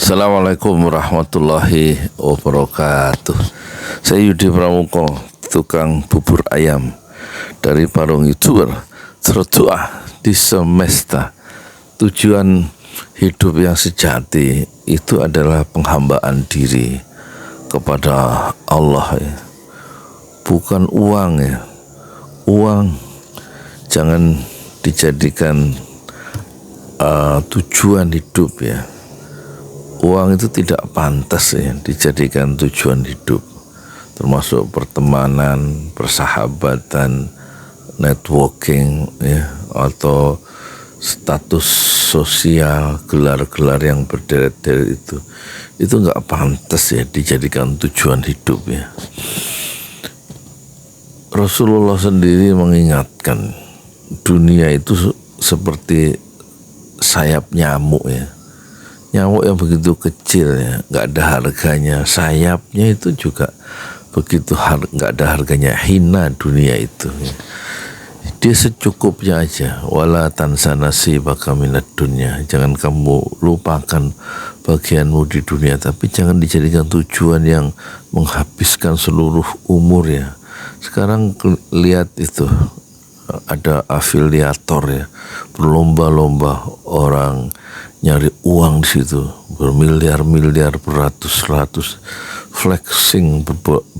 Assalamualaikum warahmatullahi wabarakatuh. Saya Yudi Pramuko, tukang bubur ayam dari Parung YouTuber tertua di semesta. Tujuan hidup yang sejati itu adalah penghambaan diri kepada Allah ya. Bukan uang ya. Uang jangan dijadikan tujuan hidup ya. Uang itu tidak pantas ya dijadikan tujuan hidup, termasuk pertemanan, persahabatan, networking ya, atau status sosial, gelar-gelar yang berderet-deret itu nggak pantas ya dijadikan tujuan hidup ya. Rasulullah sendiri mengingatkan dunia itu seperti sayap nyamuk ya. Nyamuk yang begitu kecil ya, nggak ada harganya. Sayapnya itu juga begitu nggak ada harganya, hina dunia itu ya. Dia secukupnya aja. Wala tansa nasibaka minad dunya. Jangan kamu lupakan bagianmu di dunia, tapi jangan dijadikan tujuan yang menghabiskan seluruh umur ya. Sekarang lihat itu, ada afiliator ya, berlomba-lomba orang nyari uang di situ, bermiliar-miliar, beratus-ratus, flexing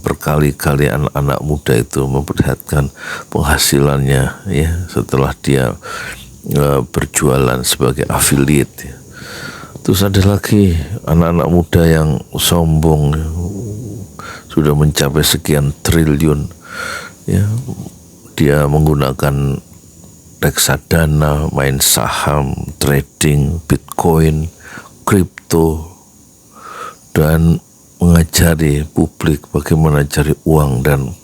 berkali-kali anak-anak muda itu memperlihatkan penghasilannya ya setelah dia berjualan sebagai affiliate ya. Terus ada lagi anak-anak muda yang sombong ya, sudah mencapai sekian triliun ya, dia menggunakan reksadana, main saham, trading, bitcoin, kripto, dan mengajari publik bagaimana cari uang dan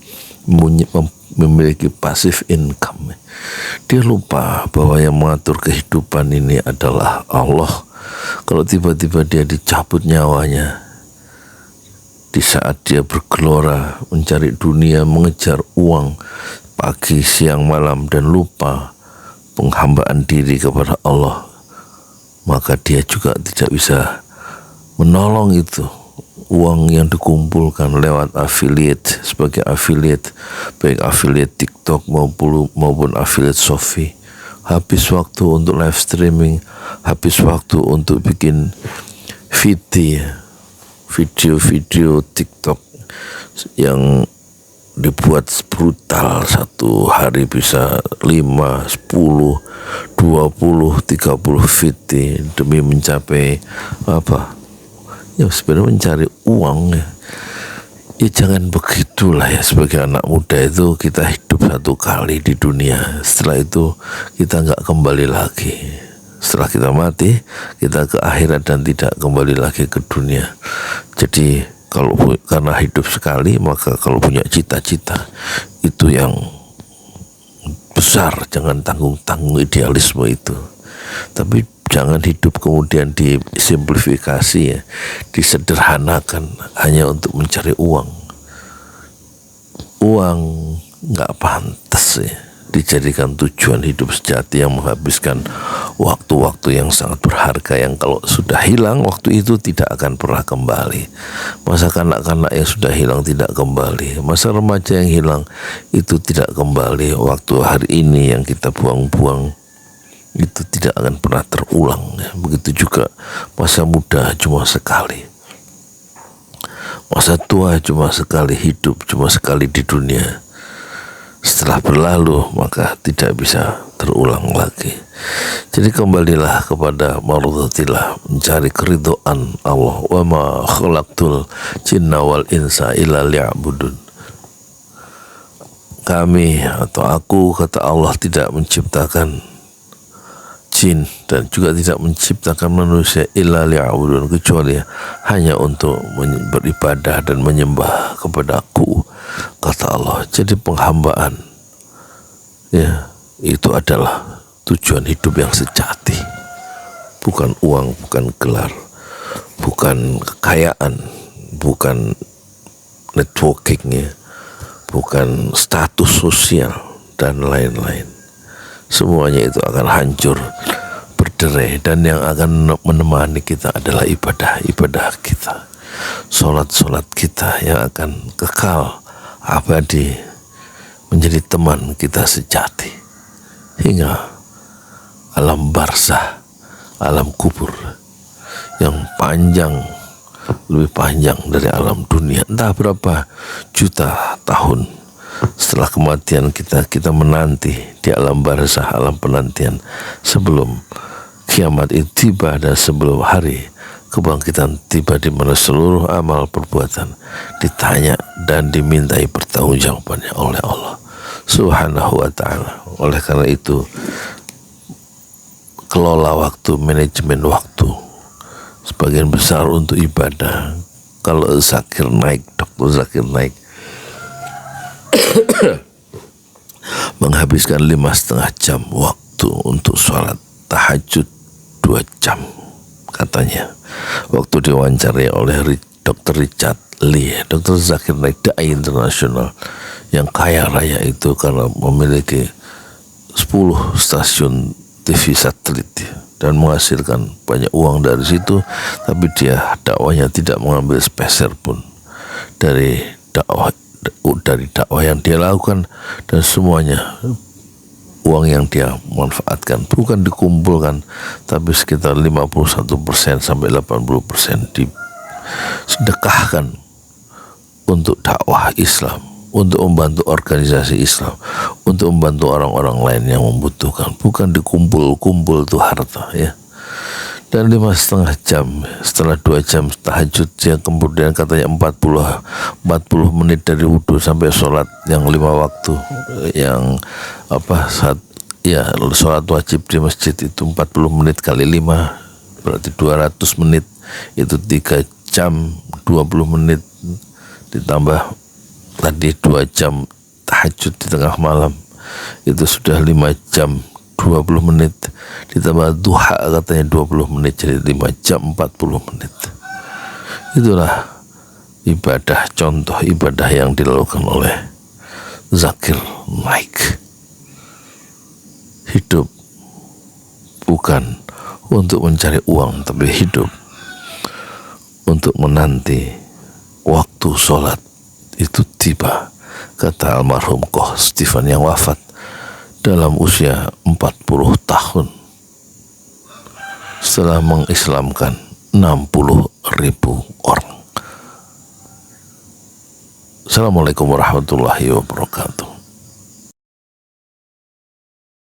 memiliki passive income. Dia lupa bahwa yang mengatur kehidupan ini adalah Allah. Kalau tiba-tiba dia dicabut nyawanya di saat dia bergelora mencari dunia, mengejar uang pagi, siang, malam, dan lupa penghambaan diri kepada Allah, maka dia juga tidak bisa menolong itu uang yang dikumpulkan lewat affiliate, sebagai affiliate, baik affiliate TikTok maupun affiliate Shopee. Habis waktu untuk live streaming, habis waktu untuk bikin video TikTok yang dibuat brutal, satu hari bisa 5, 10, 20, 30 video demi mencapai apa ya, sebenarnya mencari uang ya. Ya jangan begitulah ya. Sebagai anak muda itu kita hidup satu kali di dunia, setelah itu kita nggak kembali lagi. Setelah kita mati, kita ke akhirat dan tidak kembali lagi ke dunia. Jadi karena hidup sekali, maka kalau punya cita-cita itu yang besar, jangan tanggung-tanggung idealisme itu. Tapi jangan hidup kemudian disimplifikasi ya, disederhanakan hanya untuk mencari uang. Uang nggak pantas ya dijadikan tujuan hidup sejati yang menghabiskan waktu-waktu yang sangat berharga, yang kalau sudah hilang waktu itu tidak akan pernah kembali. Masa kanak-kanak yang sudah hilang tidak kembali, masa remaja yang hilang itu tidak kembali. Waktu hari ini yang kita buang-buang itu tidak akan pernah terulang ya. Begitu juga masa muda cuma sekali, masa tua cuma sekali, hidup cuma sekali di dunia. Setelah berlalu maka tidak bisa terulang lagi. Jadi kembalilah kepada marudhatillah, mencari keridhaan Allah. Wa ma khalaqtul jinna wal insa illa liya'budun. Kami atau aku, kata Allah, tidak menciptakan jin dan juga tidak menciptakan manusia illa liya'budun, kecuali hanya untuk beribadah dan menyembah kepadaku, kata Allah. Jadi penghambaan ya itu adalah tujuan hidup yang sejati, bukan uang, bukan gelar, bukan kekayaan, bukan networking ya, bukan status sosial dan lain-lain. Semuanya itu akan hancur berderai, dan yang akan menemani kita adalah ibadah kita, solat kita yang akan kekal abadi menjadi teman kita sejati hingga alam barzah, alam kubur yang panjang, lebih panjang dari alam dunia. Entah berapa juta tahun setelah kematian kita menanti di alam barzah, alam penantian sebelum kiamat itu tiba, dan sebelum hari kebangkitan tiba, di mana seluruh amal perbuatan ditanya dan dimintai pertanggungjawabannya oleh Allah Subhanahu wa ta'ala. Oleh karena itu, kelola waktu, manajemen waktu sebagian besar untuk ibadah. Kalau Zakir naik, Dr. Zakir naik menghabiskan 5,5 jam waktu untuk sholat tahajud 2 jam katanya, waktu diwawancarai oleh Dr. Richard Lee. Dr. Zakir Naik, dai internasional yang kaya raya itu karena memiliki 10 stasiun TV satelit dan menghasilkan banyak uang dari situ, tapi dia dakwahnya tidak mengambil sepeser pun dari dakwah yang dia lakukan, dan semuanya uang yang dia manfaatkan bukan dikumpulkan, tapi sekitar 51% sampai 80% disedekahkan untuk dakwah Islam, untuk membantu organisasi Islam, untuk membantu orang-orang lain yang membutuhkan, bukan dikumpul-kumpul tuh harta ya. Dan 5,5 jam setelah 2 jam tahajud, yang kemudian katanya 40 menit dari wudhu sampai sholat yang 5 waktu, yang sholat wajib di masjid itu 40 menit kali 5 berarti 200 menit, itu 3 jam 20 menit, ditambah tadi 2 jam tahajud di tengah malam, itu sudah 5 jam 20 menit, ditambah duha katanya 20 menit, jadi 5 jam 40 menit. Itulah ibadah, contoh ibadah yang dilakukan oleh Zakir Naik. Hidup bukan untuk mencari uang, tapi hidup untuk menanti waktu sholat itu tiba, kata almarhum Koh Stephen yang wafat dalam usia 40 tahun setelah mengislamkan 60.000 orang. Assalamualaikum warahmatullahi wabarakatuh.